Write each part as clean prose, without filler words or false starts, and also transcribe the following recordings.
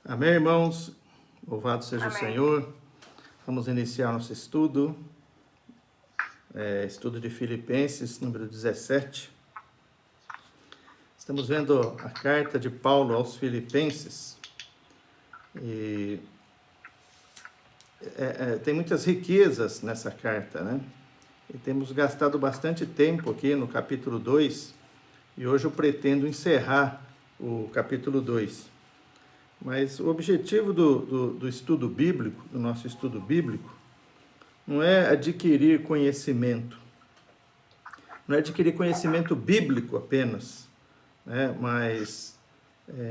Amém, irmãos? Louvado seja Amém. o Senhor. Vamos iniciar nosso estudo. Estudo de Filipenses, número 17. Estamos vendo a carta de Paulo aos Filipenses. E tem muitas riquezas nessa carta, né? E temos gastado bastante tempo aqui no capítulo 2. E hoje eu pretendo encerrar o capítulo 2. Mas o objetivo do estudo bíblico, do nosso estudo bíblico, não é adquirir conhecimento. Não é adquirir conhecimento bíblico apenas, né? Mas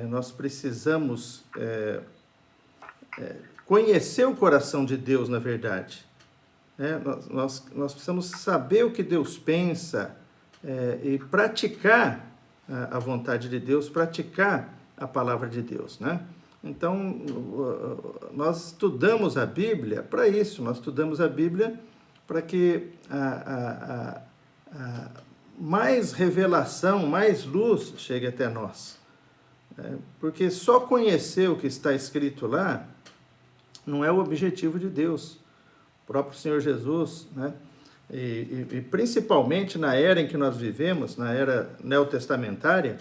nós precisamos conhecer o coração de Deus, na verdade. Nós precisamos saber o que Deus pensa e praticar a vontade de Deus, praticar a palavra de Deus, né? Então, nós estudamos a Bíblia para isso, nós estudamos a Bíblia para que mais revelação, mais luz chegue até nós. Porque só conhecer o que está escrito lá não é o objetivo de Deus. O próprio Senhor Jesus, né? E principalmente na era em que nós vivemos, na era neotestamentária,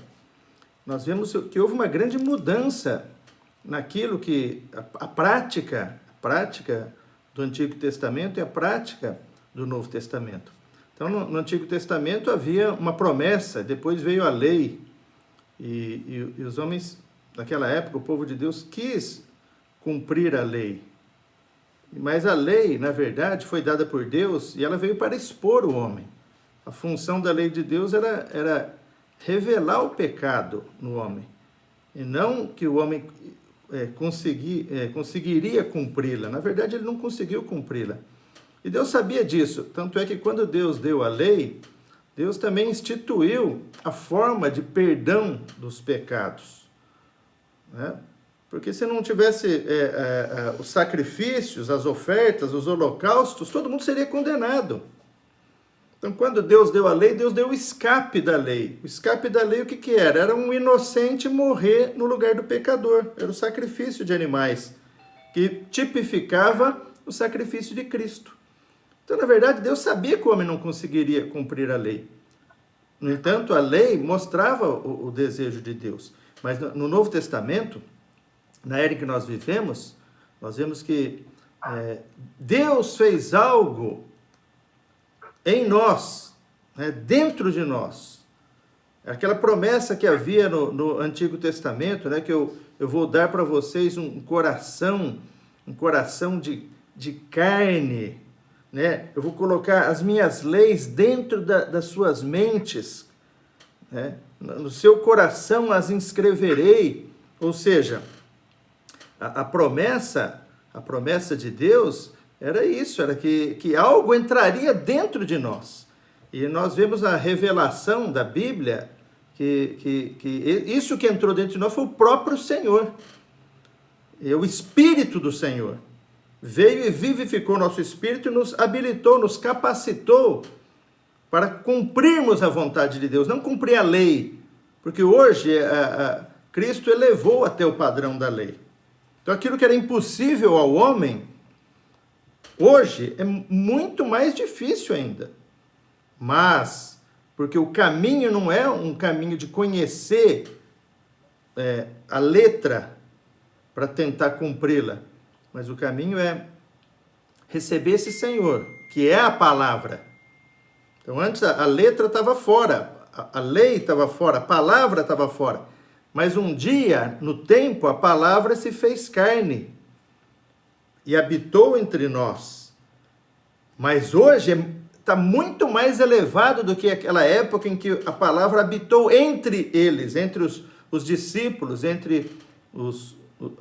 nós vemos que houve uma grande mudança naquilo que a prática do Antigo Testamento e a prática do Novo Testamento. Então, no Antigo Testamento havia uma promessa, depois veio a lei, e os homens, naquela época, o povo de Deus quis cumprir a lei. Mas a lei, na verdade, foi dada por Deus e ela veio para expor o homem. A função da lei de Deus era revelar o pecado no homem, e não que o homem conseguiria cumpri-la. Na verdade, ele não conseguiu cumpri-la. E Deus sabia disso, tanto é que quando Deus deu a lei, Deus também instituiu a forma de perdão dos pecados, né? Porque se não tivesse os sacrifícios, as ofertas, os holocaustos, todo mundo seria condenado. Então, quando Deus deu a lei, Deus deu o escape da lei. O escape da lei, o que era? Era um inocente morrer no lugar do pecador. Era o sacrifício de animais, que tipificava o sacrifício de Cristo. Então, na verdade, Deus sabia que o homem não conseguiria cumprir a lei. No entanto, a lei mostrava o desejo de Deus. Mas no Novo Testamento, na era em que nós vivemos, nós vemos que Deus fez algo em nós, né, dentro de nós. Aquela promessa que havia no Antigo Testamento, né, que eu vou dar para vocês um coração de carne, né? Eu vou colocar as minhas leis dentro das suas mentes, né? No seu coração as inscreverei. Ou seja, a promessa de Deus era isso, era que algo entraria dentro de nós. E nós vemos a revelação da Bíblia, que isso que entrou dentro de nós foi o próprio Senhor. E o Espírito do Senhor veio e vivificou nosso espírito e nos habilitou, nos capacitou para cumprirmos a vontade de Deus, não cumprir a lei. Porque hoje Cristo elevou até o padrão da lei. Então aquilo que era impossível ao homem, hoje é muito mais difícil ainda. Mas, porque o caminho não é um caminho de conhecer a letra para tentar cumpri-la, mas o caminho é receber esse Senhor, que é a palavra. Então antes a letra estava fora, a lei estava fora, a palavra estava fora. Mas um dia, no tempo, a palavra se fez carne e habitou entre nós. Mas hoje está muito mais elevado do que aquela época em que a palavra habitou entre eles, entre os discípulos, entre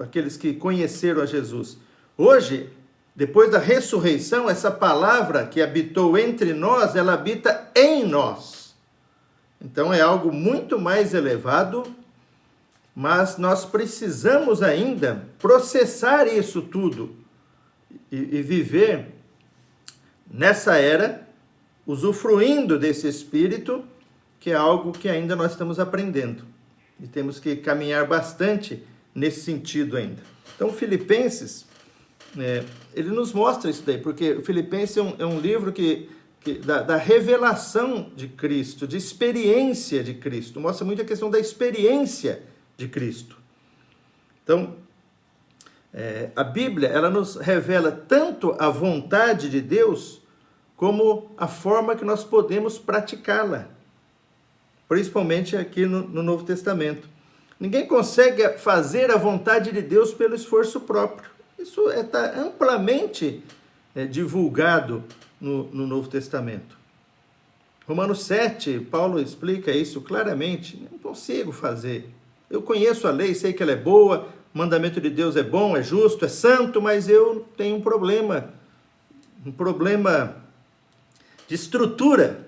aqueles que conheceram a Jesus. Hoje, depois da ressurreição, essa palavra que habitou entre nós, ela habita em nós. Então é algo muito mais elevado, mas nós precisamos ainda processar isso tudo e viver nessa era, usufruindo desse Espírito, que é algo que ainda nós estamos aprendendo. E temos que caminhar bastante nesse sentido ainda. Então, Filipenses, ele nos mostra isso daí, porque o Filipenses é um livro da revelação de Cristo, de experiência de Cristo. Mostra muito a questão da experiência de Cristo. Então, a Bíblia, ela nos revela tanto a vontade de Deus, como a forma que nós podemos praticá-la. Principalmente aqui no Novo Testamento. Ninguém consegue fazer a vontade de Deus pelo esforço próprio. Isso está amplamente divulgado no Novo Testamento. Romanos 7, Paulo explica isso claramente. Não consigo fazer. Eu conheço a lei, sei que ela é boa, o mandamento de Deus é bom, é justo, é santo, mas eu tenho um problema de estrutura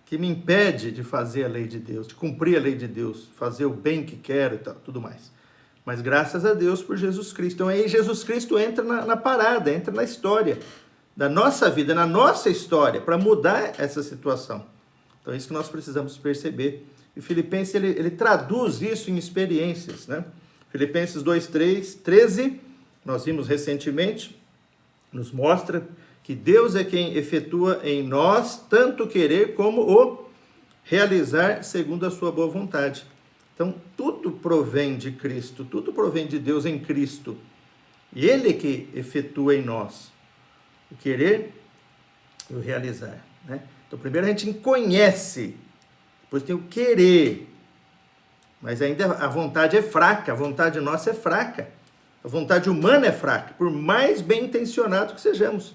que me impede de fazer a lei de Deus, de cumprir a lei de Deus, fazer o bem que quero e tal, tudo mais. Mas graças a Deus por Jesus Cristo. Então aí Jesus Cristo entra na parada, entra na história da nossa vida, na nossa história, para mudar essa situação. Então é isso que nós precisamos perceber. E Filipenses, ele traduz isso em experiências, né? Filipenses 2:13, nós vimos recentemente, nos mostra que Deus é quem efetua em nós tanto o querer como o realizar segundo a sua boa vontade. Então, tudo provém de Cristo, tudo provém de Deus em Cristo. E Ele que efetua em nós o querer e o realizar, né? Então, primeiro a gente conhece, depois tem o querer, mas ainda a vontade é fraca, a vontade nossa é fraca, a vontade humana é fraca, por mais bem intencionado que sejamos.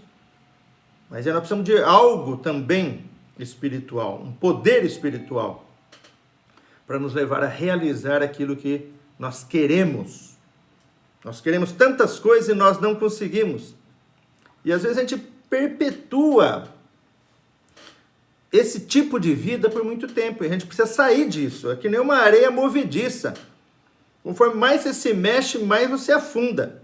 Mas nós precisamos de algo também espiritual, um poder espiritual, para nos levar a realizar aquilo que nós queremos. Nós queremos tantas coisas e nós não conseguimos. E às vezes a gente perpetua esse tipo de vida por muito tempo. E a gente precisa sair disso. É que nem uma areia movediça. Conforme mais você se mexe, mais você afunda.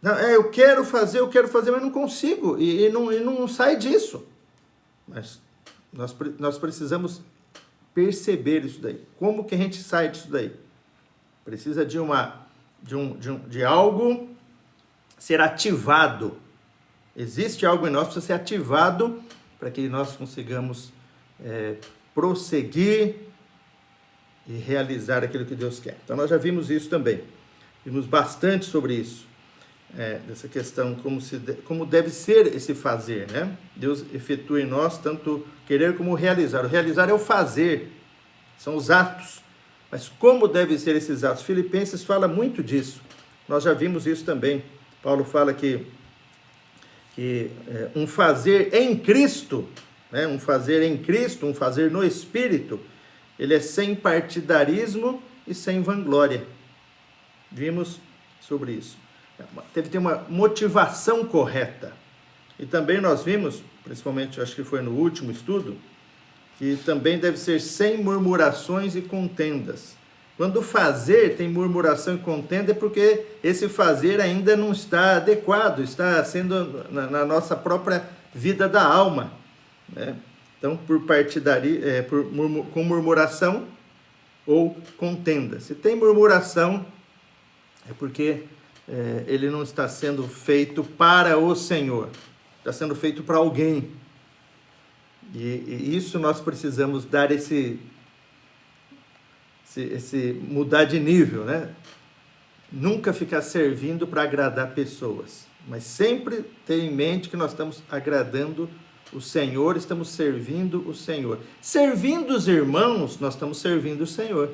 Não, eu quero fazer, mas não consigo. E não sai disso. Mas nós precisamos perceber isso daí. Como que a gente sai disso daí? Precisa de algo ser ativado. Existe algo em nós que precisa ser ativado para que nós consigamos prosseguir e realizar aquilo que Deus quer. Então nós já vimos isso também. Vimos bastante sobre isso. Dessa questão, como deve ser esse fazer, né? Deus efetua em nós tanto querer como realizar. O realizar é o fazer, são os atos. Mas como devem ser esses atos? Filipenses fala muito disso. Nós já vimos isso também. Paulo fala que um fazer em Cristo, né? Um fazer em Cristo, um fazer no Espírito, ele é sem partidarismo e sem vanglória. Vimos sobre isso. Deve ter uma motivação correta. E também nós vimos, principalmente acho que foi no último estudo, que também deve ser sem murmurações e contendas. Quando fazer tem murmuração e contenda é porque esse fazer ainda não está adequado, está sendo na nossa própria vida da alma, né? Então, com murmuração ou contenda. Se tem murmuração, é porque ele não está sendo feito para o Senhor, está sendo feito para alguém. E isso nós precisamos dar esse mudar de nível, né? Nunca ficar servindo para agradar pessoas, mas sempre ter em mente que nós estamos agradando o Senhor, estamos servindo o Senhor. Servindo os irmãos, nós estamos servindo o Senhor.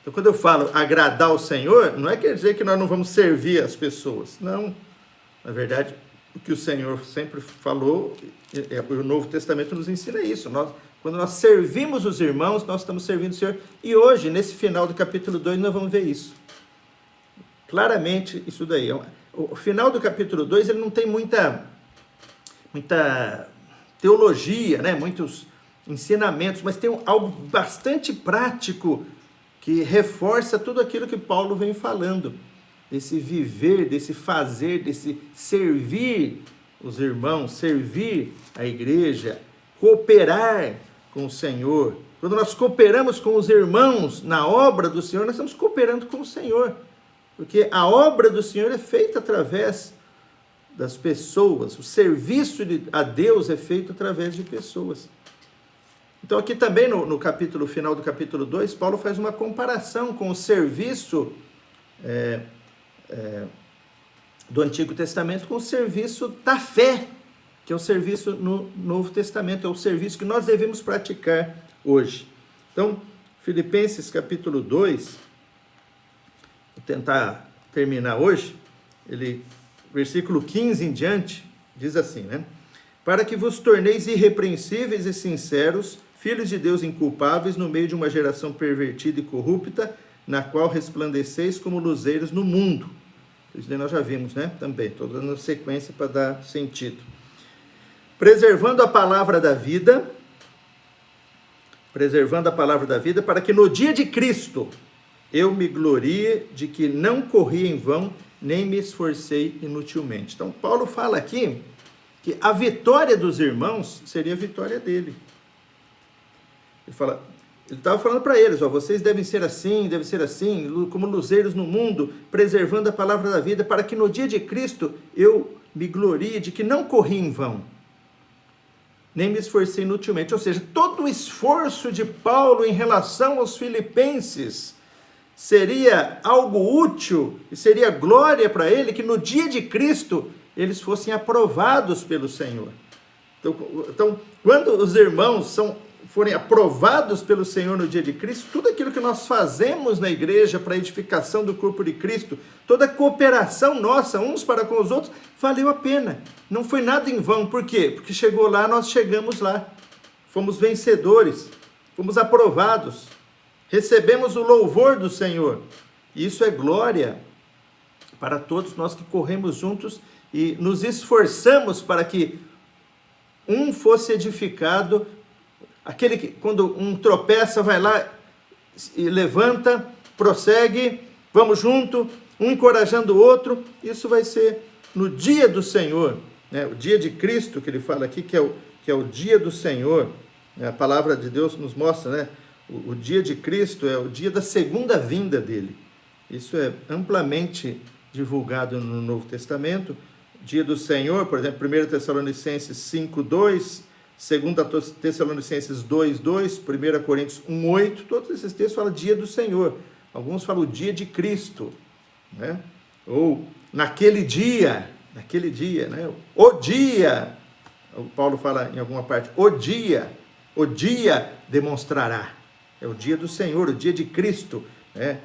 Então, quando eu falo agradar o Senhor, não é quer dizer que nós não vamos servir as pessoas. Não. Na verdade, o que o Senhor sempre falou, o Novo Testamento nos ensina isso. Quando nós servimos os irmãos, nós estamos servindo o Senhor. E hoje, nesse final do capítulo 2, nós vamos ver isso. Claramente, isso daí. O final do capítulo 2, ele não tem muita teologia, né? Muitos ensinamentos, mas tem algo bastante prático que reforça tudo aquilo que Paulo vem falando, desse viver, desse fazer, desse servir os irmãos, servir a igreja, cooperar com o Senhor, Quando nós cooperamos com os irmãos na obra do Senhor, nós estamos cooperando com o Senhor. Porque a obra do Senhor é feita através das pessoas. O serviço a Deus é feito através de pessoas. Então aqui também no capítulo final do capítulo 2, Paulo faz uma comparação com o serviço do Antigo Testamento com o serviço da fé, que é o serviço no Novo Testamento, é o serviço que nós devemos praticar hoje. Então, Filipenses capítulo 2, vou tentar terminar hoje, versículo 15 em diante, diz assim, né? Para que vos torneis irrepreensíveis e sinceros, filhos de Deus inculpáveis, no meio de uma geração pervertida e corrupta, na qual resplandeceis como luzeiros no mundo. Isso daí nós já vimos, né? Também, estou dando sequência para dar sentido. Preservando a palavra da vida, para que no dia de Cristo eu me glorie de que não corri em vão, nem me esforcei inutilmente. Então, Paulo fala aqui que a vitória dos irmãos seria a vitória dele. Ele estava falando para eles, vocês devem ser assim, como luzeiros no mundo, preservando a palavra da vida, para que no dia de Cristo eu me glorie de que não corri em vão, nem me esforcei inutilmente. Ou seja, todo o esforço de Paulo em relação aos filipenses seria algo útil e seria glória para ele que no dia de Cristo eles fossem aprovados pelo Senhor. Então quando os irmãos forem aprovados pelo Senhor no dia de Cristo, tudo aquilo que nós fazemos na igreja para a edificação do corpo de Cristo, toda a cooperação nossa, uns para com os outros, valeu a pena. Não foi nada em vão. Por quê? Porque chegou lá, nós chegamos lá. Fomos vencedores, fomos aprovados, recebemos o louvor do Senhor. E isso é glória para todos nós que corremos juntos e nos esforçamos para que um fosse edificado. Aquele que, quando um tropeça, vai lá e levanta, prossegue, vamos junto, um encorajando o outro. Isso vai ser no dia do Senhor, né? O dia de Cristo, que ele fala aqui, que é o dia do Senhor. A palavra de Deus nos mostra, né? O dia de Cristo é o dia da segunda vinda dele. Isso é amplamente divulgado no Novo Testamento. Dia do Senhor, por exemplo, 1 Tessalonicenses 5:2, 2 Tessalonicenses 2:2, 1 Coríntios 1:8, todos esses textos falam dia do Senhor. Alguns falam o dia de Cristo, né? Ou naquele dia, né? O dia, o Paulo fala em alguma parte, o dia demonstrará. É o dia do Senhor, o dia de Cristo, né?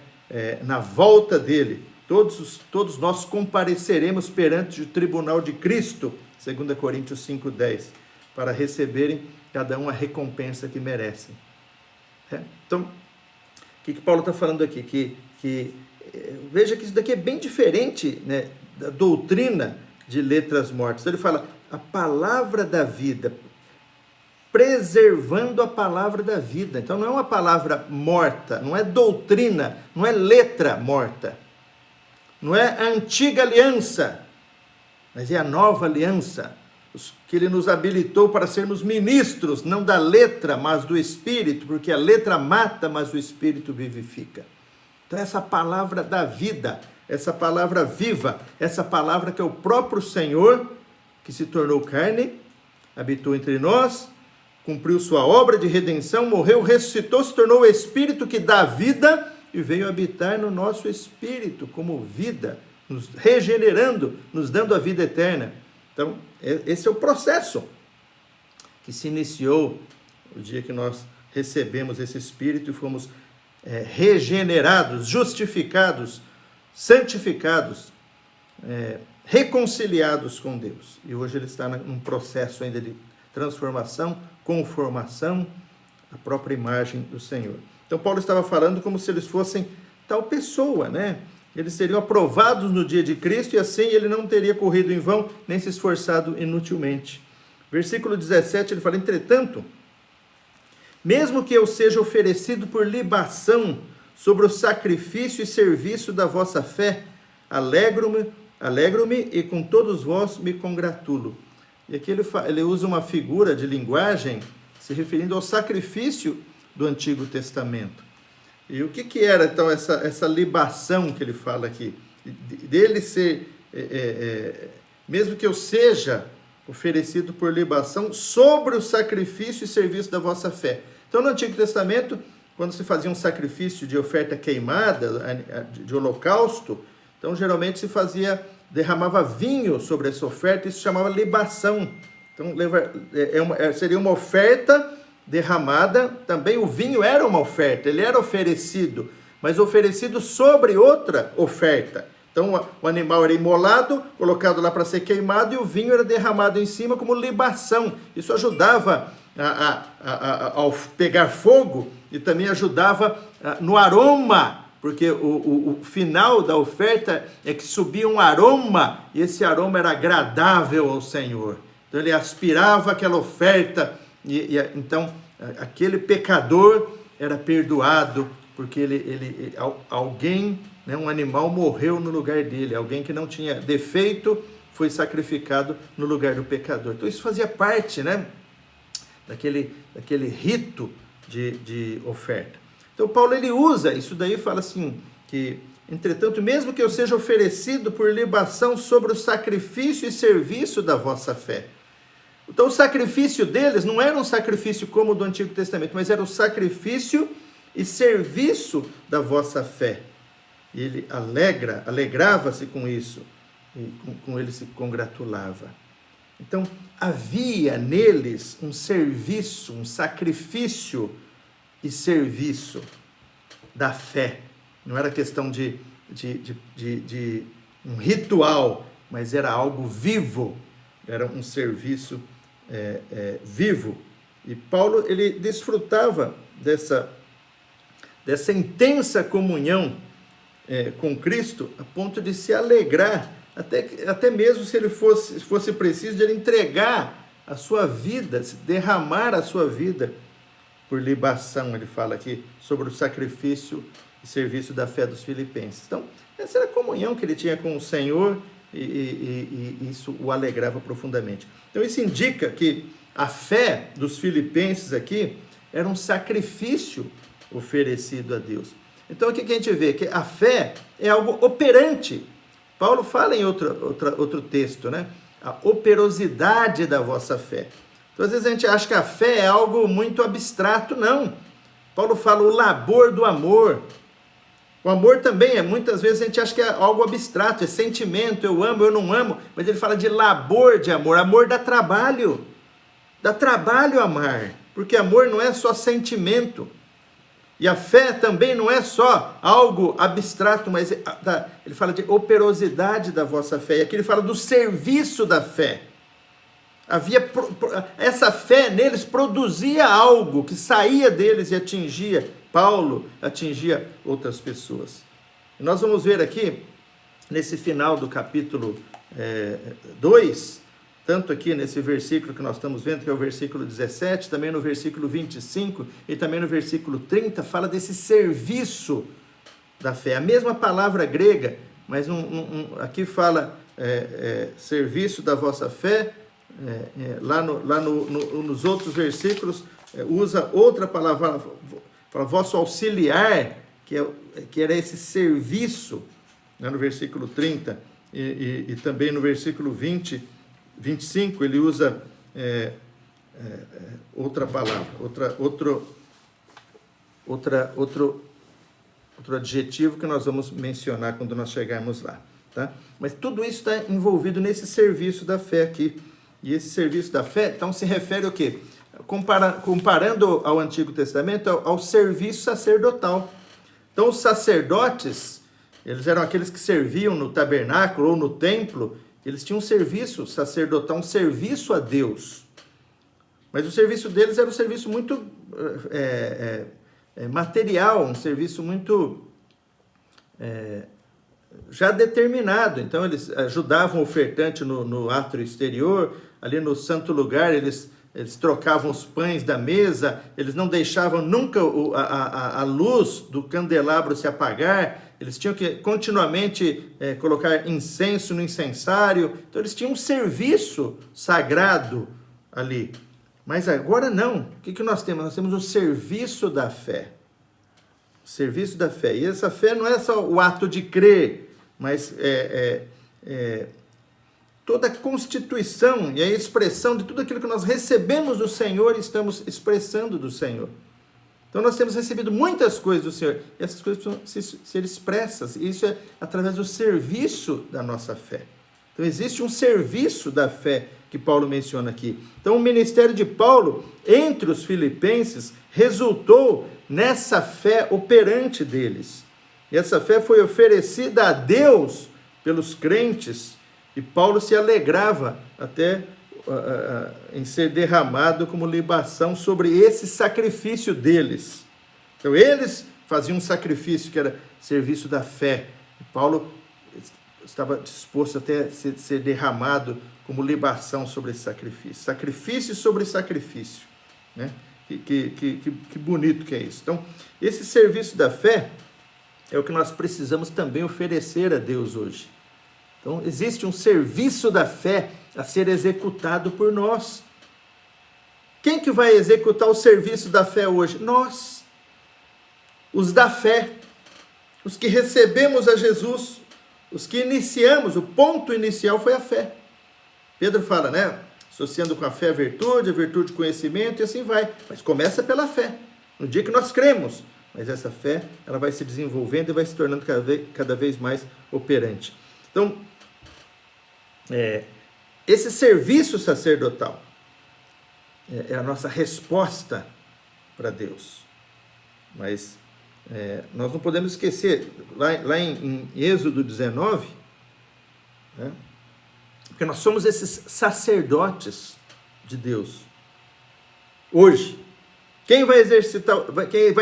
Na volta dele. Todos nós compareceremos perante o tribunal de Cristo, 2 Coríntios 5:10. Para receberem cada um a recompensa que merecem. Então, o que Paulo está falando aqui? Veja que isso daqui é bem diferente, né, da doutrina de letras mortas. Ele fala a palavra da vida, preservando a palavra da vida. Então não é uma palavra morta, não é doutrina, não é letra morta, não é a antiga aliança, mas é a nova aliança, que ele nos habilitou para sermos ministros, não da letra, mas do Espírito, porque a letra mata, mas o Espírito vivifica. Então essa palavra da vida, essa palavra viva, essa palavra que é o próprio Senhor, que se tornou carne, habitou entre nós, cumpriu sua obra de redenção, morreu, ressuscitou, se tornou o Espírito que dá vida e veio habitar no nosso espírito como vida, nos regenerando, nos dando a vida eterna. Então, esse é o processo que se iniciou o dia que nós recebemos esse Espírito e fomos regenerados, justificados, santificados, reconciliados com Deus. E hoje ele está num processo ainda de transformação, conformação à própria imagem do Senhor. Então, Paulo estava falando como se eles fossem tal pessoa, né? Eles seriam aprovados no dia de Cristo e assim ele não teria corrido em vão, nem se esforçado inutilmente. Versículo 17, ele fala, entretanto, mesmo que eu seja oferecido por libação sobre o sacrifício e serviço da vossa fé, alegro-me e com todos vós me congratulo. E aqui ele usa uma figura de linguagem se referindo ao sacrifício do Antigo Testamento. E o que era, então, essa libação que ele fala aqui? Dele ser, mesmo que eu seja oferecido por libação sobre o sacrifício e serviço da vossa fé. Então, no Antigo Testamento, quando se fazia um sacrifício de oferta queimada, de holocausto, então, geralmente se derramava vinho sobre essa oferta, isso se chamava libação. Então, seria uma oferta derramada, também o vinho era uma oferta, ele era oferecido, mas oferecido sobre outra oferta. Então, o animal era imolado, colocado lá para ser queimado, e o vinho era derramado em cima como libação. Isso ajudava ao pegar fogo e também ajudava no aroma, porque o final da oferta é que subia um aroma, e esse aroma era agradável ao Senhor. Então, ele aspirava aquela oferta, então, aquele pecador era perdoado, porque alguém, né, um animal morreu no lugar dele, alguém que não tinha defeito foi sacrificado no lugar do pecador. Então isso fazia parte, né, daquele rito de oferta. Então Paulo ele usa isso daí, fala assim, que entretanto, mesmo que eu seja oferecido por libação sobre o sacrifício e serviço da vossa fé. Então o sacrifício deles não era um sacrifício como o do Antigo Testamento, mas era o sacrifício e serviço da vossa fé. E ele alegrava-se com isso, e com ele se congratulava. Então havia neles um serviço, um sacrifício e serviço da fé. Não era questão de um ritual, mas era algo vivo, era um serviço vivo. E Paulo ele desfrutava dessa intensa comunhão com Cristo, a ponto de se alegrar, até mesmo se ele fosse preciso de ele entregar a sua vida, se derramar a sua vida por libação, ele fala aqui, sobre o sacrifício e serviço da fé dos filipenses. Então, essa era a comunhão que ele tinha com o Senhor, e isso o alegrava profundamente. Então, isso indica que a fé dos filipenses aqui era um sacrifício oferecido a Deus. Então, o que a gente vê? Que a fé é algo operante. Paulo fala em outro texto, né? A operosidade da vossa fé. Então, às vezes a gente acha que a fé é algo muito abstrato. Não. Paulo fala o labor do amor. O amor também muitas vezes a gente acha que é algo abstrato, é sentimento, eu amo, eu não amo, mas ele fala de labor de amor. Amor dá trabalho amar, porque amor não é só sentimento. E a fé também não é só algo abstrato, mas ele fala de operosidade da vossa fé. E aqui ele fala do serviço da fé. Essa fé neles produzia algo que saía deles e atingia Paulo, atingia outras pessoas. E nós vamos ver aqui, nesse final do capítulo 2, tanto aqui nesse versículo que nós estamos vendo, que é o versículo 17, também no versículo 25 e também no versículo 30, fala desse serviço da fé. A mesma palavra grega, mas aqui fala serviço da vossa fé, lá nos outros versículos usa outra palavra, fala vosso auxiliar, que era esse serviço, né, no versículo 30 e também no versículo 25 ele usa outra palavra, outro adjetivo que nós vamos mencionar quando nós chegarmos lá, tá? Mas tudo isso está envolvido nesse serviço da fé aqui. E esse serviço da fé, então, se refere ao quê? Comparando ao Antigo Testamento, ao serviço sacerdotal. Então, os sacerdotes, eles eram aqueles que serviam no tabernáculo ou no templo. Eles tinham um serviço sacerdotal, um serviço a Deus. Mas o serviço deles era um serviço muito material, um serviço muito já determinado. Então, eles ajudavam o ofertante no átrio exterior, ali no santo lugar, eles trocavam os pães da mesa, eles não deixavam nunca a luz do candelabro se apagar, eles tinham que continuamente colocar incenso no incensário. Então eles tinham um serviço sagrado ali, Mas agora não. O que nós temos? Nós temos o serviço da fé. O serviço da fé. E essa fé não é só o ato de crer, mas toda a constituição e a expressão de tudo aquilo que nós recebemos do Senhor e estamos expressando do Senhor. Então nós temos recebido muitas coisas do Senhor, e essas coisas precisam ser expressas, e isso é através do serviço da nossa fé. Então existe um serviço da fé que Paulo menciona aqui. Então o ministério de Paulo entre os filipenses resultou nessa fé operante deles. E essa fé foi oferecida a Deus pelos crentes, e Paulo se alegrava até em ser derramado como libação sobre esse sacrifício deles. Então eles faziam um sacrifício que era serviço da fé. E Paulo estava disposto até a ser derramado como libação sobre esse sacrifício. Sacrifício sobre sacrifício. Né? Que bonito que é isso. Então, esse serviço da fé é o que nós precisamos também oferecer a Deus hoje. Então, existe um serviço da fé a ser executado por nós. Quem que vai executar o serviço da fé hoje? Nós, os da fé, os que recebemos a Jesus, os que iniciamos, o ponto inicial foi a fé. Pedro fala, né? Associando com a fé a virtude conhecimento, e assim vai. Mas começa pela fé, no dia que nós cremos. Mas essa fé, ela vai se desenvolvendo e vai se tornando cada vez mais operante. Então, esse serviço sacerdotal é a nossa resposta para Deus. Mas nós não podemos esquecer, lá em Êxodo 19, né, porque nós somos esses sacerdotes de Deus. Hoje, quem vai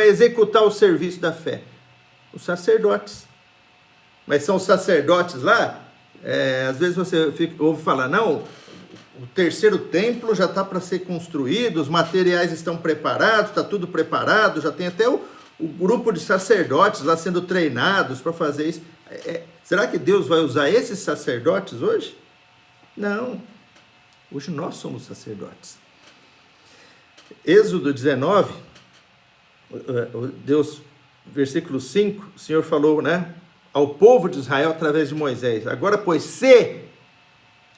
executar o serviço da fé? Os sacerdotes. Mas são os sacerdotes lá, às vezes você ouve falar, não, o terceiro templo já está para ser construído, os materiais estão preparados, está tudo preparado, já tem até o grupo de sacerdotes lá sendo treinados para fazer isso. Será que Deus vai usar esses sacerdotes hoje? Não. Hoje nós somos sacerdotes. Êxodo 19, Deus, versículo 5, o Senhor falou, né, ao povo de Israel através de Moisés: agora, pois, se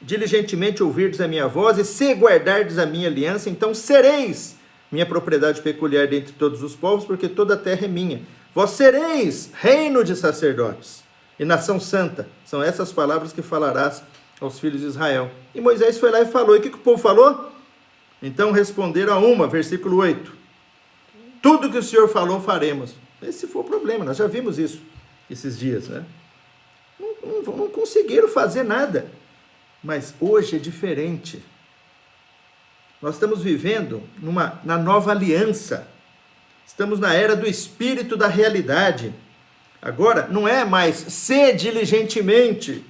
diligentemente ouvirdes a minha voz e se guardardes a minha aliança, então sereis minha propriedade peculiar dentre todos os povos, porque toda a terra é minha. Vós sereis reino de sacerdotes e nação santa. São essas palavras que falarás aos filhos de Israel. E Moisés foi lá e falou. E o que o povo falou? Então responderam a uma, versículo 8. Tudo que o Senhor falou, faremos. Esse foi o problema, nós já vimos isso esses dias, né? Não conseguiram fazer nada. Mas hoje é diferente. Nós estamos vivendo na nova aliança. Estamos na era do espírito da realidade. Agora, não é mais se diligentemente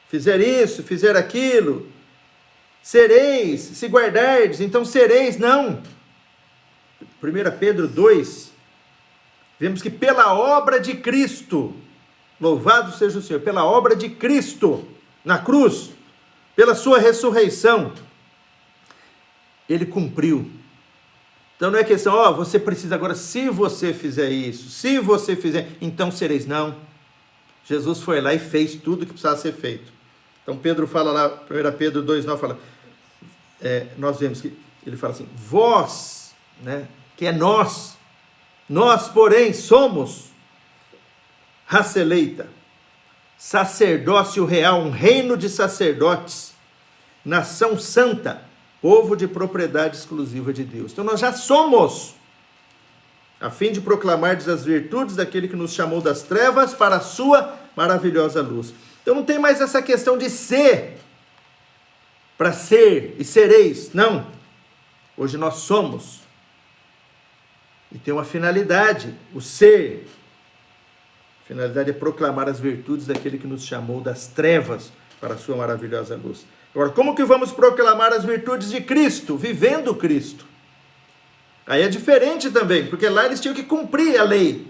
fizer isso, fizer aquilo, sereis, se guardardes, então sereis, não. 1 Pedro 2, vemos que pela obra de Cristo, louvado seja o Senhor, pela obra de Cristo na cruz, pela sua ressurreição, ele cumpriu. Então não é questão, você precisa agora, se você fizer isso, se você fizer, então sereis. Não. Jesus foi lá e fez tudo que precisava ser feito. Então Pedro fala lá, 1 Pedro 2,9, fala, nós vemos que ele fala assim, vós, né, que é nós, porém, somos raça eleita, sacerdócio real, um reino de sacerdotes, nação santa, povo de propriedade exclusiva de Deus. Então nós já somos, a fim de proclamardes as virtudes daquele que nos chamou das trevas para a sua maravilhosa luz. Então não tem mais essa questão de ser, para ser e sereis. Não. Hoje nós somos. E tem uma finalidade, o ser. A finalidade é proclamar as virtudes daquele que nos chamou das trevas para a sua maravilhosa luz. Agora, como que vamos proclamar as virtudes de Cristo? Vivendo Cristo. Aí é diferente também, porque lá eles tinham que cumprir a lei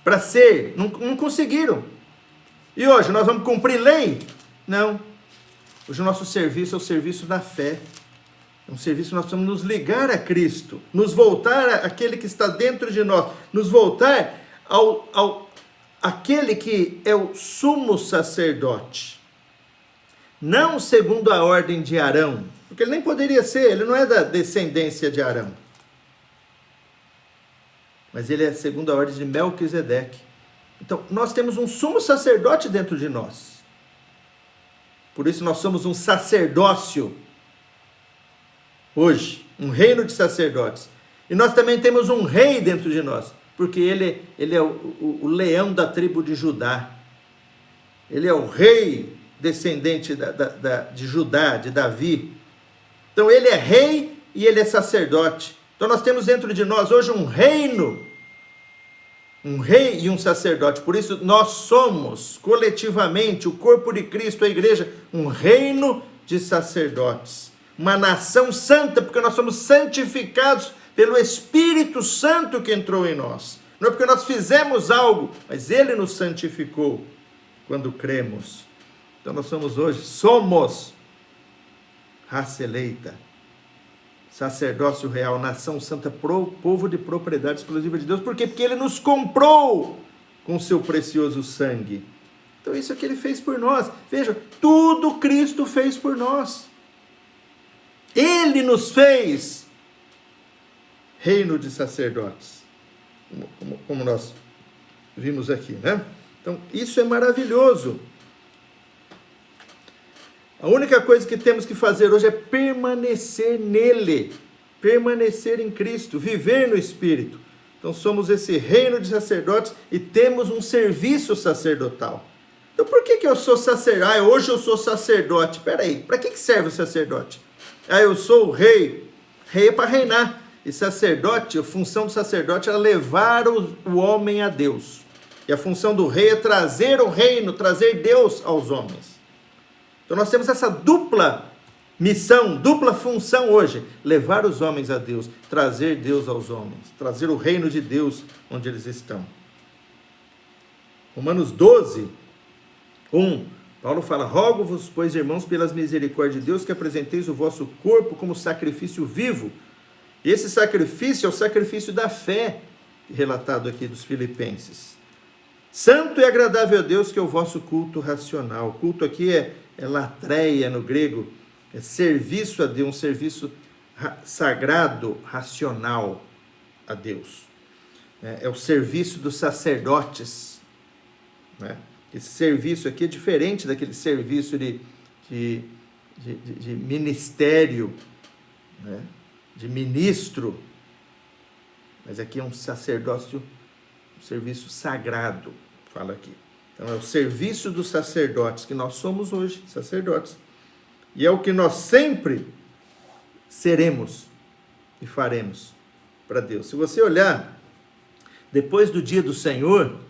para ser, não conseguiram. E hoje nós vamos cumprir lei? Não. Hoje o nosso serviço é o serviço da fé. É um serviço que nós precisamos nos ligar a Cristo, nos voltar àquele que está dentro de nós, nos voltar àquele que é o sumo sacerdote. Não segundo a ordem de Arão, porque ele nem poderia ser, ele não é da descendência de Arão. Mas ele é segundo a ordem de Melquisedeque. Então, nós temos um sumo sacerdote dentro de nós. Por isso nós somos um sacerdócio. Hoje, um reino de sacerdotes. E nós também temos um rei dentro de nós. Porque ele é o leão da tribo de Judá. Ele é o rei descendente de Judá, de Davi. Então ele é rei e ele é sacerdote. Então nós temos dentro de nós hoje um reino, um rei e um sacerdote. Por isso nós somos coletivamente, o corpo de Cristo, a igreja, um reino de sacerdotes. Uma nação santa, porque nós somos santificados pelo Espírito Santo que entrou em nós. Não é porque nós fizemos algo, mas ele nos santificou quando cremos. Então nós somos raça eleita, sacerdócio real, nação santa, povo de propriedade exclusiva de Deus. Por quê? Porque ele nos comprou com seu precioso sangue. Então isso é o que ele fez por nós. Veja, tudo Cristo fez por nós. Ele nos fez reino de sacerdotes, como nós vimos aqui, né? Então isso é maravilhoso. A única coisa que temos que fazer hoje é permanecer nele, permanecer em Cristo, viver no Espírito. Então somos esse reino de sacerdotes e temos um serviço sacerdotal. Então por que eu sou sacerdote? Hoje eu sou sacerdote. Espera aí, para que serve o sacerdote? Eu sou o rei. Rei é para reinar. E sacerdote, a função do sacerdote é levar o homem a Deus. E a função do rei é trazer o reino, trazer Deus aos homens. Então nós temos essa dupla missão, dupla função hoje. Levar os homens a Deus, trazer Deus aos homens. Trazer o reino de Deus onde eles estão. Romanos 12, 1. Paulo fala: rogo-vos, pois, irmãos, pelas misericórdias de Deus, que apresenteis o vosso corpo como sacrifício vivo. E esse sacrifício é o sacrifício da fé, relatado aqui dos Filipenses. Santo e agradável a Deus, que é o vosso culto racional. O culto aqui é latreia no grego, é serviço a Deus, um serviço sagrado, racional a Deus. É o serviço dos sacerdotes, né? Esse serviço aqui é diferente daquele serviço de ministério, né? De ministro, mas aqui é um sacerdócio, um serviço sagrado, fala aqui. Então é o serviço dos sacerdotes, que nós somos hoje, sacerdotes. E é o que nós sempre seremos e faremos para Deus. Se você olhar, depois do dia do Senhor,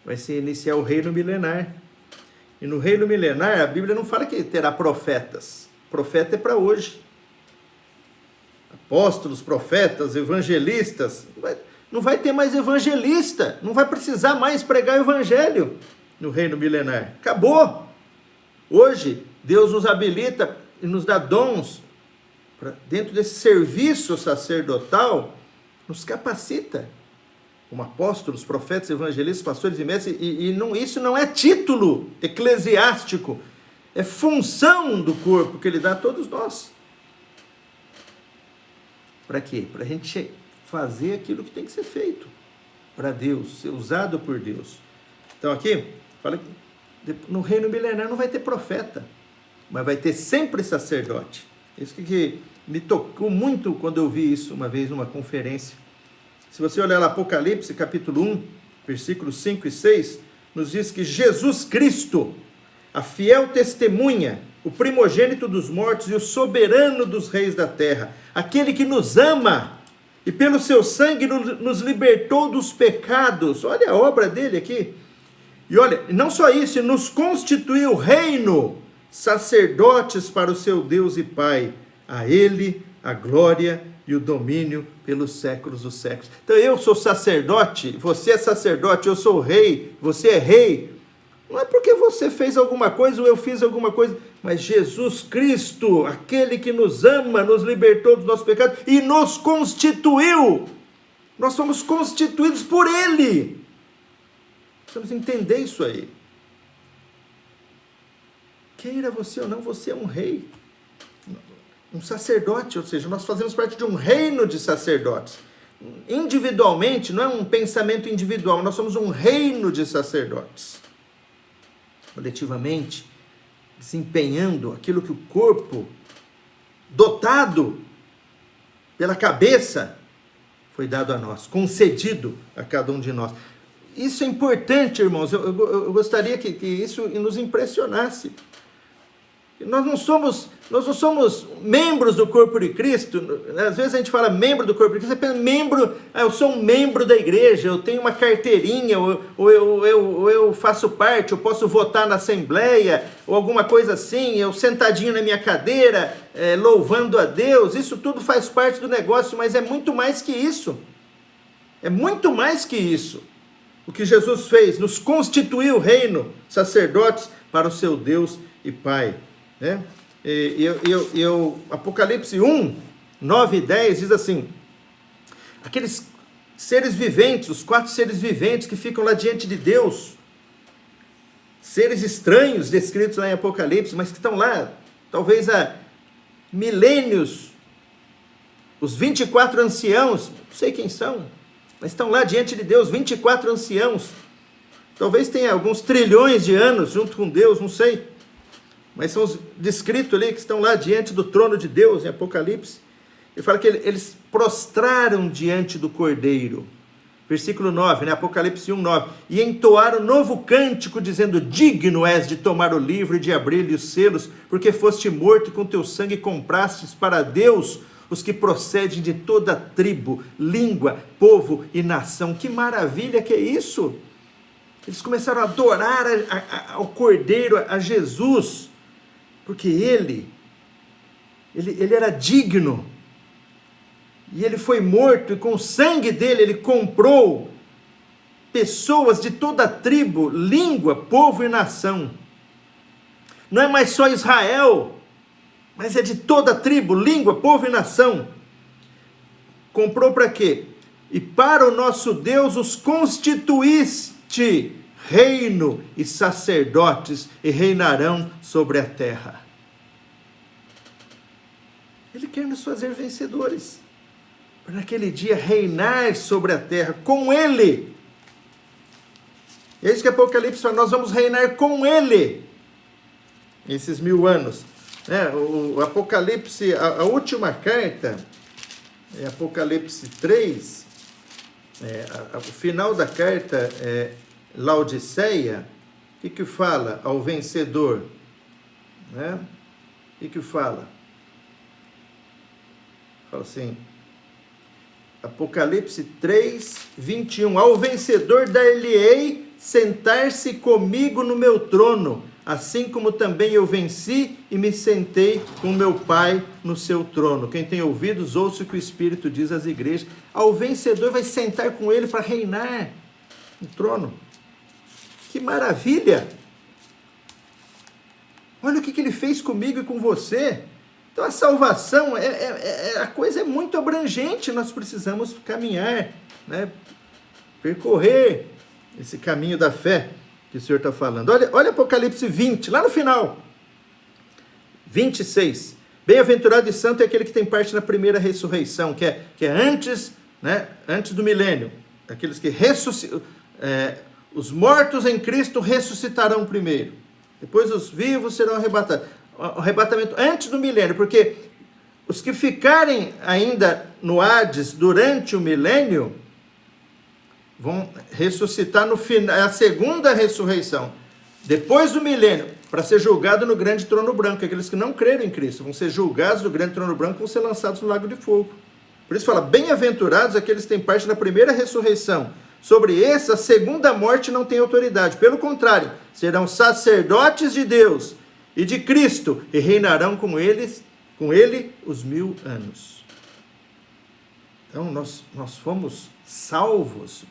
vai se iniciar o reino milenar. E no reino milenar, a Bíblia não fala que terá profetas. Profeta é para hoje. Apóstolos, profetas, evangelistas. Não vai ter mais evangelista. Não vai precisar mais pregar o evangelho no reino milenar. Acabou. Hoje, Deus nos habilita e nos dá dons. Dentro desse serviço sacerdotal, nos capacita. Como apóstolos, profetas, evangelistas, pastores e mestres. Isso não é título eclesiástico. É função do corpo que ele dá a todos nós. Para quê? Para a gente fazer aquilo que tem que ser feito para Deus, ser usado por Deus. Então aqui, fala que no reino milenar não vai ter profeta, mas vai ter sempre sacerdote. Isso que me tocou muito quando eu vi isso uma vez numa conferência. Se você olhar lá Apocalipse, capítulo 1, versículos 5 e 6, nos diz que Jesus Cristo, a fiel testemunha, o primogênito dos mortos e o soberano dos reis da terra, aquele que nos ama e pelo seu sangue nos libertou dos pecados. Olha a obra dele aqui. E olha, não só isso, nos constituiu reino, sacerdotes para o seu Deus e Pai. A ele a glória e o domínio pelos séculos dos séculos. Então eu sou sacerdote, você é sacerdote, eu sou rei, você é rei. Não é porque você fez alguma coisa ou eu fiz alguma coisa, mas Jesus Cristo, aquele que nos ama, nos libertou dos nossos pecados e nos constituiu. Nós somos constituídos por Ele. Precisamos entender isso aí. Queira você ou não, você é um rei, um sacerdote, ou seja, nós fazemos parte de um reino de sacerdotes. Individualmente, não é um pensamento individual, nós somos um reino de sacerdotes. Coletivamente, desempenhando aquilo que o corpo, dotado pela cabeça, foi dado a nós, concedido a cada um de nós. Isso é importante, irmãos, eu gostaria que isso nos impressionasse. Nós não somos membros do corpo de Cristo. Às vezes a gente fala membro do corpo de Cristo, você pensa membro, eu sou um membro da igreja, eu tenho uma carteirinha, ou eu faço parte, eu posso votar na assembleia, ou alguma coisa assim, eu sentadinho na minha cadeira, louvando a Deus. Isso tudo faz parte do negócio, mas é muito mais que isso. É muito mais que isso. O que Jesus fez, nos constituiu reino, sacerdotes para o seu Deus e Pai. Né? Apocalipse 1, 9 e 10 diz assim: aqueles seres viventes, os 4 seres viventes que ficam lá diante de Deus, seres estranhos descritos lá em Apocalipse, mas que estão lá, talvez há milênios, os 24 anciãos, não sei quem são, mas estão lá diante de Deus, 24 anciãos, talvez tenha alguns trilhões de anos junto com Deus, não sei, mas são os descritos ali que estão lá diante do trono de Deus em Apocalipse. Ele fala que eles prostraram diante do Cordeiro. Versículo 9, né? Apocalipse 1, 9. E entoaram novo cântico, dizendo: digno és de tomar o livro e de abrir-lhe os selos, porque foste morto e com teu sangue comprastes para Deus os que procedem de toda tribo, língua, povo e nação. Que maravilha que é isso! Eles começaram a adorar ao Cordeiro, a Jesus, porque ele era digno, e ele foi morto, e com o sangue dele ele comprou pessoas de toda tribo, língua, povo e nação. Não é mais só Israel, mas é de toda tribo, língua, povo e nação. Comprou para quê? E para o nosso Deus os constituíste reino e sacerdotes, e reinarão sobre a terra. Ele quer nos fazer vencedores, para naquele dia reinar sobre a terra com Ele. É isso que Apocalipse fala, nós vamos reinar com Ele, esses 1000 anos. O Apocalipse, a última carta, é Apocalipse 3, o final da carta é Laodiceia. O que fala ao vencedor? Né? O que fala? Fala assim, Apocalipse 3, 21. Ao vencedor dar-lhe-ei sentar-se comigo no meu trono, assim como também eu venci e me sentei com meu Pai no seu trono. Quem tem ouvidos, ouça o que o Espírito diz às igrejas. Ao vencedor vai sentar com ele para reinar no trono. Que maravilha! Olha o que ele fez comigo e com você. Então a salvação, a coisa é muito abrangente, nós precisamos caminhar, né? Percorrer esse caminho da fé que o Senhor está falando. Olha Apocalipse 20, lá no final, 26. Bem-aventurado e santo é aquele que tem parte na primeira ressurreição, que é antes, né, antes do milênio. Aqueles que ressuscitam, os mortos em Cristo ressuscitarão primeiro. Depois os vivos serão arrebatados. O arrebatamento antes do milênio, porque os que ficarem ainda no Hades durante o milênio vão ressuscitar no final, é a segunda ressurreição, depois do milênio, para ser julgado no grande trono branco. Aqueles que não creram em Cristo vão ser julgados no grande trono branco, vão ser lançados no lago de fogo. Por isso fala, bem-aventurados aqueles que têm parte na primeira ressurreição. Sobre esse, a segunda morte não tem autoridade. Pelo contrário, serão sacerdotes de Deus e de Cristo, e reinarão com ele os 1000 anos. Então, nós fomos salvos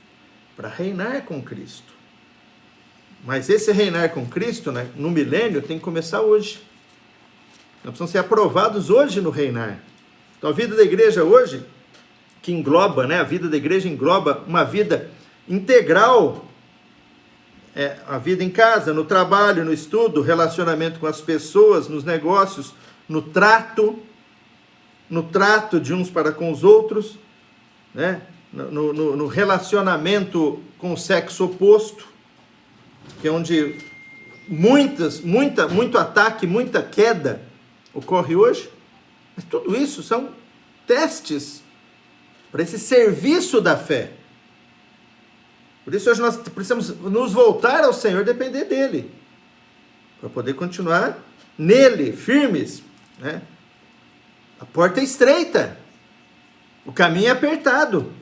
para reinar com Cristo. Mas esse reinar com Cristo, né, no milênio, tem que começar hoje. Nós precisamos ser aprovados hoje no reinar. Então a vida da igreja hoje, que engloba, né, a vida da igreja engloba uma vida integral, a vida em casa, no trabalho, no estudo, relacionamento com as pessoas, nos negócios, no trato de uns para com os outros, né, no relacionamento com o sexo oposto, que é onde muito ataque, muita queda ocorre hoje. Mas tudo isso são testes para esse serviço da fé. Por isso hoje nós precisamos nos voltar ao Senhor, depender dele, para poder continuar nele, firmes, né? A porta é estreita, o caminho é apertado.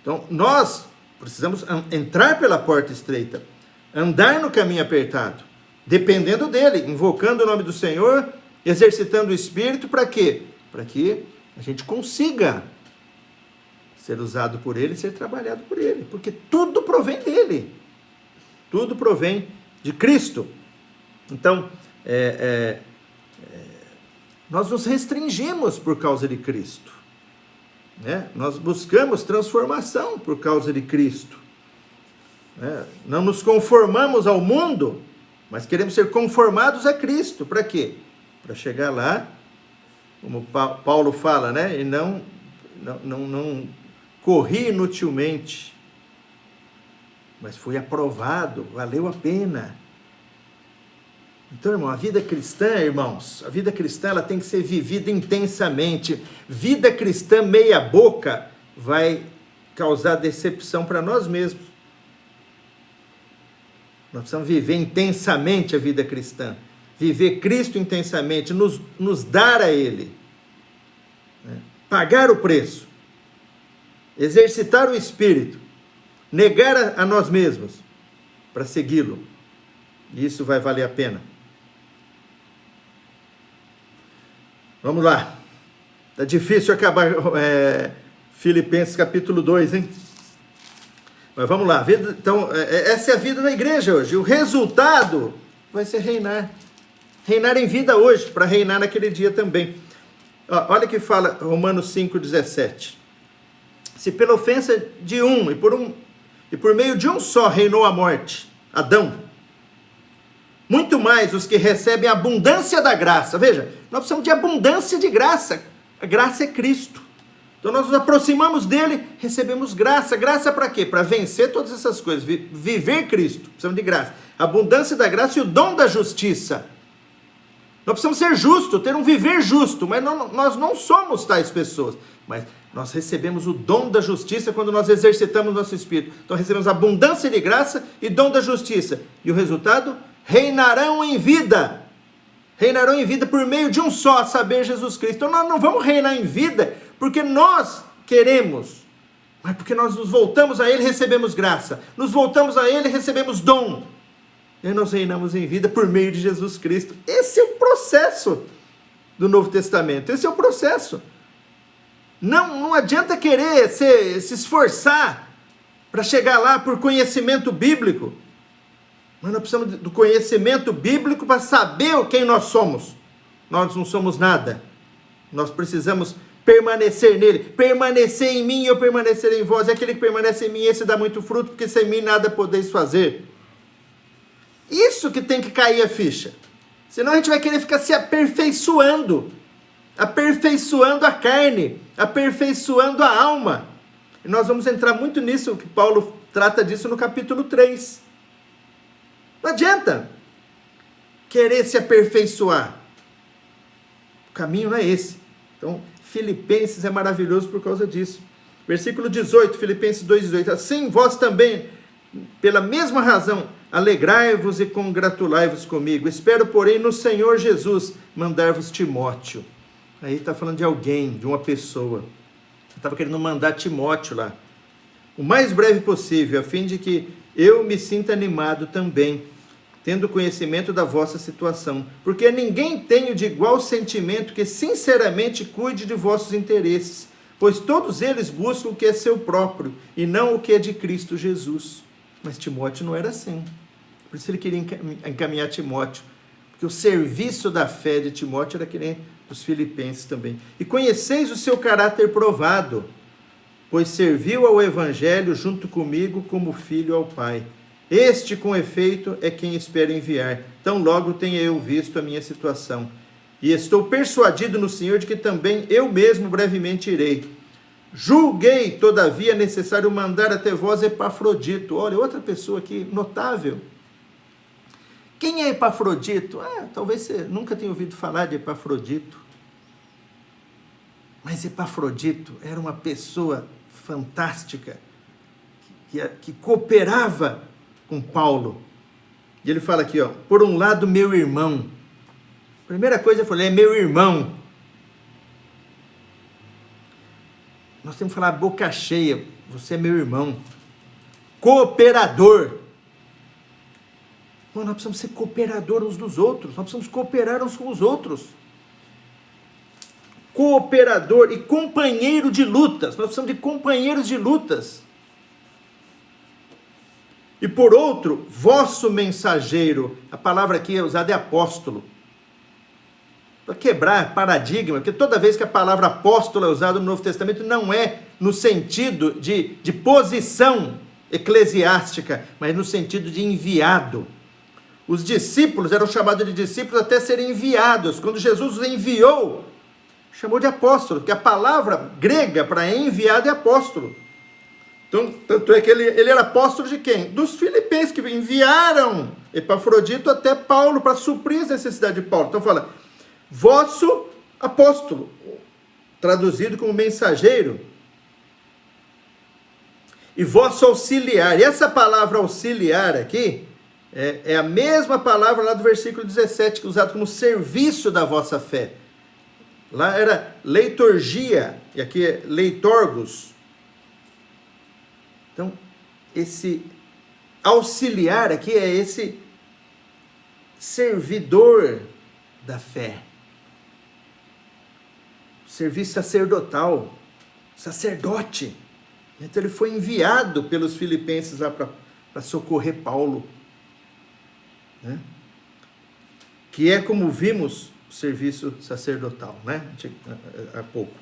Então nós precisamos entrar pela porta estreita, andar no caminho apertado, dependendo dele, invocando o nome do Senhor, exercitando o Espírito, para quê? Para que a gente consiga ser usado por ele, ser trabalhado por ele, porque tudo provém dele, tudo provém de Cristo. Então, nós nos restringimos por causa de Cristo, né? Nós buscamos transformação por causa de Cristo, né? Não nos conformamos ao mundo, mas queremos ser conformados a Cristo. Para quê? Para chegar lá, como Paulo fala, né? E não corri inutilmente, mas fui aprovado, valeu a pena. Então, irmão, a vida cristã, irmãos, a vida cristã ela tem que ser vivida intensamente. Vida cristã meia boca vai causar decepção para nós mesmos. Nós precisamos viver intensamente a vida cristã, viver Cristo intensamente, nos dar a Ele, né? Pagar o preço, exercitar o Espírito, negar a nós mesmos para segui-lo. Isso vai valer a pena. Vamos lá. Está difícil acabar Filipenses capítulo 2, hein? Mas vamos lá. Então, essa é a vida da igreja hoje. O resultado vai ser reinar. Reinar em vida hoje, para reinar naquele dia também. Olha que fala Romanos 5,17. Se pela ofensa de um e por meio de um só reinou a morte, Adão, muito mais os que recebem a abundância da graça. Veja, nós precisamos de abundância de graça. A graça é Cristo. Então nós nos aproximamos dele, recebemos graça. Graça para quê? Para vencer todas essas coisas. Viver Cristo. Precisamos de graça. A abundância da graça e o dom da justiça. Nós precisamos ser justos, ter um viver justo. Mas nós não somos tais pessoas. Mas nós recebemos o dom da justiça quando nós exercitamos nosso espírito. Então recebemos abundância de graça e dom da justiça. E o resultado? Reinarão em vida. Reinarão em vida por meio de um só, a saber, Jesus Cristo. Então nós não vamos reinar em vida porque nós queremos, mas porque nós nos voltamos a Ele e recebemos graça. Nos voltamos a Ele e recebemos dom. E nós reinamos em vida por meio de Jesus Cristo. Esse é o processo do Novo Testamento. Esse é o processo. Não adianta querer se esforçar para chegar lá por conhecimento bíblico. Mas nós precisamos do conhecimento bíblico para saber quem nós somos. Nós não somos nada. Nós precisamos permanecer nele. Permanecer em mim e eu permanecer em vós. É aquele que permanece em mim, esse dá muito fruto, porque sem mim nada podeis fazer. Isso que tem que cair a ficha. Senão a gente vai querer ficar se aperfeiçoando. Aperfeiçoando a carne. Aperfeiçoando a alma. E nós vamos entrar muito nisso, que Paulo trata disso no capítulo 3. Não adianta querer se aperfeiçoar. O caminho não é esse. Então, Filipenses é maravilhoso por causa disso. Versículo 18, Filipenses 2,18. Assim vós também, pela mesma razão, alegrai-vos e congratulai-vos comigo. Espero, porém, no Senhor Jesus mandar-vos Timóteo. Aí está falando de alguém, de uma pessoa. Estava querendo mandar Timóteo lá. O mais breve possível, a fim de que eu me sinto animado também, tendo conhecimento da vossa situação, porque ninguém tenho de igual sentimento que sinceramente cuide de vossos interesses, pois todos eles buscam o que é seu próprio, e não o que é de Cristo Jesus. Mas Timóteo não era assim. Por isso ele queria encaminhar Timóteo. Porque o serviço da fé de Timóteo era que nem os filipenses também. E conheceis o seu caráter provado, pois serviu ao evangelho junto comigo como filho ao Pai. Este, com efeito, é quem espero enviar. Tão logo tenha eu visto a minha situação. E estou persuadido no Senhor de que também eu mesmo brevemente irei. Julguei, todavia, necessário mandar até vós Epafrodito. Olha, outra pessoa aqui notável. Quem é Epafrodito? Talvez você nunca tenha ouvido falar de Epafrodito. Mas Epafrodito era uma pessoa fantástica, que cooperava com Paulo. E ele fala aqui, por um lado, meu irmão. Primeira coisa, eu falei, é meu irmão. Nós temos que falar boca cheia, você é meu irmão. Cooperador. Nós precisamos ser cooperador uns dos outros, nós precisamos cooperar uns com os outros. Cooperador e companheiro de lutas, nós precisamos de companheiros de lutas. E por outro, vosso mensageiro, a palavra aqui é usada é apóstolo. Para quebrar paradigma, porque toda vez que a palavra apóstolo é usada no Novo Testamento, não é no sentido de posição eclesiástica, mas no sentido de enviado. Os discípulos eram chamados de discípulos até serem enviados. Quando Jesus os enviou, chamou de apóstolo, porque a palavra grega para enviado é apóstolo. Então, tanto é que ele era apóstolo de quem? Dos filipenses, que enviaram Epafrodito até Paulo para suprir as necessidades de Paulo. Então fala, vosso apóstolo, traduzido como mensageiro, e vosso auxiliar. E essa palavra auxiliar aqui é a mesma palavra lá do versículo 17, que é usado como serviço da vossa fé. Lá era leiturgia, e aqui é leitorgos. Então, esse auxiliar aqui é esse servidor da fé. Serviço sacerdotal, sacerdote. Então ele foi enviado pelos filipenses lá para socorrer Paulo. Né? Que é como vimos o serviço sacerdotal, né? Há pouco.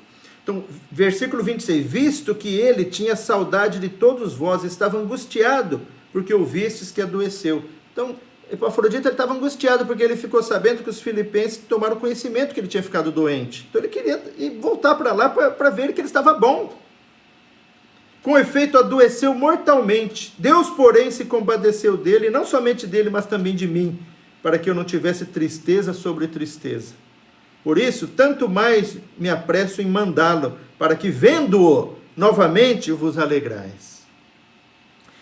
Então, versículo 26, visto que ele tinha saudade de todos vós, estava angustiado, porque ouvistes que adoeceu. Então, Epafrodito estava angustiado, porque ele ficou sabendo que os filipenses tomaram conhecimento que ele tinha ficado doente. Então, ele queria voltar para lá para ver que ele estava bom. Com efeito, adoeceu mortalmente. Deus, porém, se compadeceu dele, não somente dele, mas também de mim, para que eu não tivesse tristeza sobre tristeza. Por isso, tanto mais me apresso em mandá-lo, para que, vendo-o novamente, vos alegrais.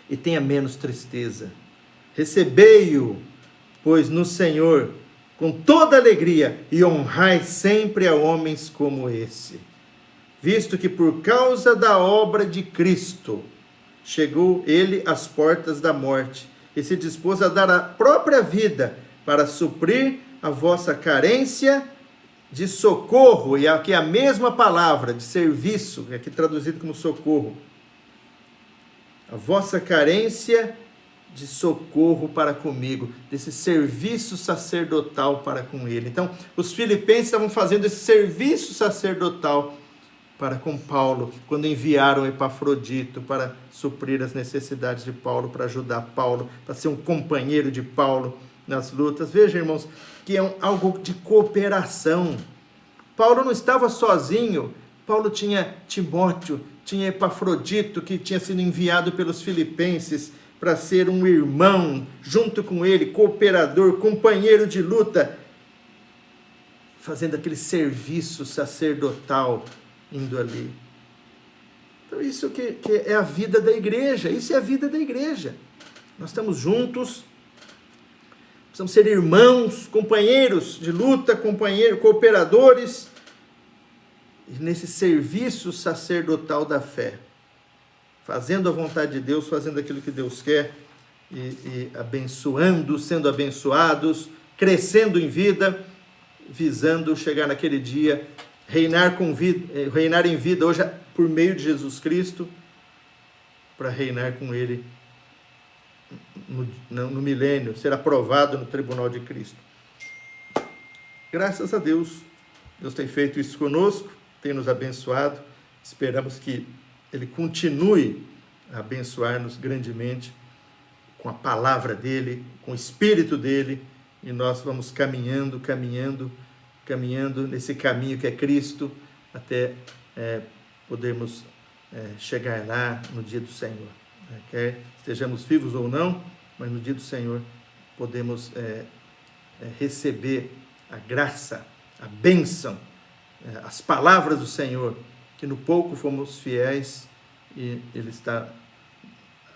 E tenha menos tristeza. Recebei-o, pois no Senhor, com toda alegria, e honrai sempre a homens como esse. Visto que por causa da obra de Cristo, chegou ele às portas da morte, e se dispôs a dar a própria vida, para suprir a vossa carência de socorro, e aqui é a mesma palavra, de serviço, aqui traduzido como socorro. A vossa carência de socorro para comigo, desse serviço sacerdotal para com ele. Então, os filipenses estavam fazendo esse serviço sacerdotal para com Paulo, quando enviaram Epafrodito para suprir as necessidades de Paulo, para ajudar Paulo, para ser um companheiro de Paulo nas lutas. Veja, irmãos, que é algo de cooperação. Paulo não estava sozinho. Paulo tinha Timóteo, tinha Epafrodito, que tinha sido enviado pelos filipenses para ser um irmão, junto com ele, cooperador, companheiro de luta, fazendo aquele serviço sacerdotal, indo ali. Então isso que é a vida da igreja, isso é a vida da igreja. Nós estamos juntos, precisamos ser irmãos, companheiros de luta, cooperadores, nesse serviço sacerdotal da fé, fazendo a vontade de Deus, fazendo aquilo que Deus quer, e abençoando, sendo abençoados, crescendo em vida, visando chegar naquele dia, reinar em vida hoje por meio de Jesus Cristo, para reinar com Ele no milênio, ser aprovado no tribunal de Cristo. Graças a Deus, Deus tem feito isso conosco, tem nos abençoado. Esperamos que Ele continue a abençoar-nos grandemente com a palavra dEle, com o Espírito dEle, e nós vamos caminhando nesse caminho que é Cristo, até podermos chegar lá no dia do Senhor. Quer estejamos vivos ou não, mas no dia do Senhor podemos receber a graça, a bênção, as palavras do Senhor, que no pouco fomos fiéis e Ele está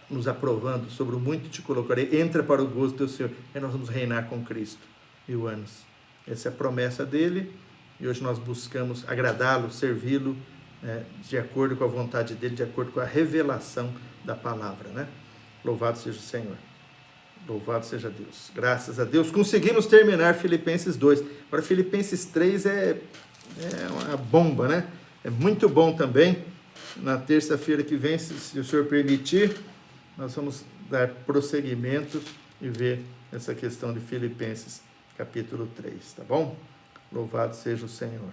nos aprovando, sobre o muito te colocarei, entra para o gozo do teu Senhor, e nós vamos reinar com Cristo 1000 anos. Essa é a promessa dele, e hoje nós buscamos agradá-lo, servi-lo, de acordo com a vontade dele, de acordo com a revelação da palavra, né? Louvado seja o Senhor. Louvado seja Deus. Graças a Deus. Conseguimos terminar Filipenses 2. Agora, Filipenses 3 é uma bomba, né? É muito bom também. Na terça-feira que vem, se o Senhor permitir, nós vamos dar prosseguimento e ver essa questão de Filipenses, capítulo 3, tá bom? Louvado seja o Senhor.